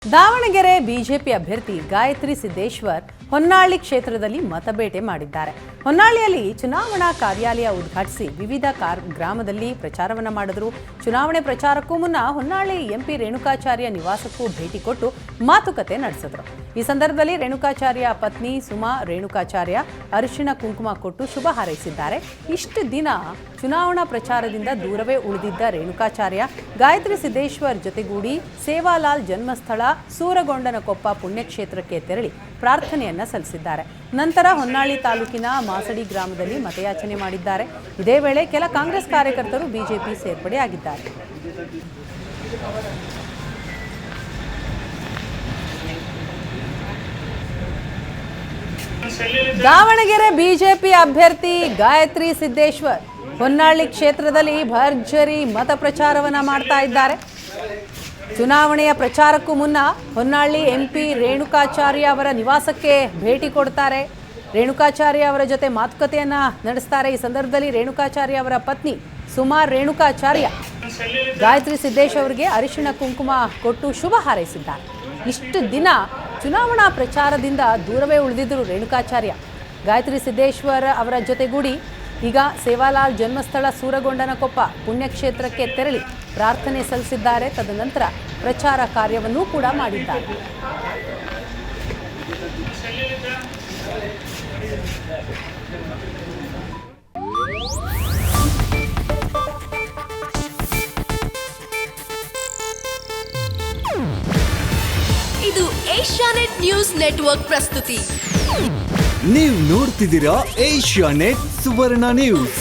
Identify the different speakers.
Speaker 1: Davanagere BJP ಅಭ್ಯರ್ಥಿ ಗಾಯತ್ರಿ ಸಿದ್ದೇಶ್ವರ್ ಹೊನ್ನಾಳಿ ಕ್ಷೇತ್ರದಲ್ಲಿ ಮತಬೇಟೆ ಮಾಡಿದ್ದಾರೆ. ಹೊನ್ನಾಳಿಯಲ್ಲಿ ಚುನಾವಣಾ ಕಾರ್ಯಾಲಯ ಉದ್ಘಾಟಿಸಿ ವಿವಿಧ ಗ್ರಾಮದಲ್ಲಿ ಪ್ರಚಾರವನ್ನ ಮಾಡಿದ್ರು. ಚುನಾವಣೆ ಪ್ರಚಾರಕ್ಕೂ ಮುನ್ನ ಹೊನ್ನಾಳಿ ಎಂಪಿ ರೇಣುಕಾಚಾರ್ಯ ನಿವಾಸಕ್ಕೂ ಭೇಟಿ ಕೊಟ್ಟು ಮಾತುಕತೆ ನಡೆಸಿದ್ರು. ಈ ಸಂದರ್ಭದಲ್ಲಿ ರೇಣುಕಾಚಾರ್ಯ ಪತ್ನಿ ಸುಮಾ ರೇಣುಕಾಚಾರ್ಯ ಅರಿಶಿಣ ಕುಂಕುಮ ಕೊಟ್ಟು ಶುಭ ಹಾರೈಸಿದ್ದಾರೆ. ಇಷ್ಟು ದಿನ ಚುನಾವಣಾ ಪ್ರಚಾರದಿಂದ ದೂರವೇ ಉಳಿದಿದ್ದ ರೇಣುಕಾಚಾರ್ಯ ಗಾಯತ್ರಿ ಸಿದ್ದೇಶ್ವರ್ ಜೊತೆಗೂಡಿ ಸೇವಾಲಾಲ್ ಜನ್ಮಸ್ಥಳ ಸೂರಗೊಂಡನಕೊಪ್ಪ ಪುಣ್ಯಕ್ಷೇತ್ರಕ್ಕೆ ತೆರಳಿ ಪ್ರಾರ್ಥನೆಯನ್ನ ಸಲ್ಲಿಸಿದ್ದಾರೆ. ನಂತರ ಹೊನ್ನಾಳಿ ತಾಲೂಕಿನ ಮಾಸಡಿ ಗ್ರಾಮದಲ್ಲಿ ಮತಯಾಚನೆ ಮಾಡಿದ್ದಾರೆ. ಇದೇ ವೇಳೆ ಕೆಲ ಕಾಂಗ್ರೆಸ್ ಕಾರ್ಯಕರ್ತರು ಬಿಜೆಪಿ ಸೇರ್ಪಡೆಯಾಗಿದ್ದಾರೆ. ದಾವಣಗೆರೆ ಬಿಜೆಪಿ ಅಭ್ಯರ್ಥಿ ಗಾಯತ್ರಿ ಸಿದ್ದೇಶ್ವರ್ ಹೊನ್ನಾಳಿ ಕ್ಷೇತ್ರದಲ್ಲಿ ಭರ್ಜರಿ ಮತ ಪ್ರಚಾರವನ್ನ ಮಾಡ್ತಾ ಇದ್ದಾರೆ. ಚುನಾವಣೆಯ ಪ್ರಚಾರಕ್ಕೂ ಮುನ್ನ ಹೊನ್ನಾಳಿ ಎಂಪಿ ರೇಣುಕಾಚಾರ್ಯ ಅವರ ನಿವಾಸಕ್ಕೆ ಭೇಟಿ ಕೊಡ್ತಾರೆ. ರೇಣುಕಾಚಾರ್ಯ ಅವರ ಜೊತೆ ಮಾತುಕತೆಯನ್ನ ನಡೆಸ್ತಾರೆ. ಈ ಸಂದರ್ಭದಲ್ಲಿ ರೇಣುಕಾಚಾರ್ಯ ಅವರ ಪತ್ನಿ ಸುಮಾ ರೇಣುಕಾಚಾರ್ಯ ಗಾಯತ್ರಿ ಸಿದ್ದೇಶ್ ಅವರಿಗೆ ಅರಿಶಿಣ ಕುಂಕುಮ ಕೊಟ್ಟು ಶುಭ ಹಾರೈಸಿದ್ದಾರೆ. ಇಷ್ಟು ದಿನ ಚುನಾವಣಾ ಪ್ರಚಾರದಿಂದ ದೂರವೇ ಉಳಿದಿದ್ದರು ರೇಣುಕಾಚಾರ್ಯ. ಗಾಯತ್ರಿ ಸಿದ್ದೇಶ್ವರ್ ಅವರ ಜೊತೆಗೂಡಿ ಈಗ ಸೇವಾಲಾಲ್ ಜನ್ಮಸ್ಥಳ ಸೂರಗೊಂಡನಕೊಪ್ಪ ಪುಣ್ಯಕ್ಷೇತ್ರಕ್ಕೆ ತೆರಳಿ ಪ್ರಾರ್ಥನೆ ಸಲ್ಲಿಸಿದ್ದಾರೆ. ತದನಂತರ ಪ್ರಚಾರ ಕಾರ್ಯವನ್ನೂ ಕೂಡ ಮಾಡಿದ್ದಾರೆ.
Speaker 2: ಇದು ಏಷ್ಯಾನೆಟ್ ನ್ಯೂಸ್ ನೆಟ್ವರ್ಕ್ ಪ್ರಸ್ತುತಿ.
Speaker 3: ನೀವು ನೋಡ್ತಿದ್ದೀರಾ ಏಷ್ಯಾನೆಟ್ ಸುವರ್ಣ ನ್ಯೂಸ್.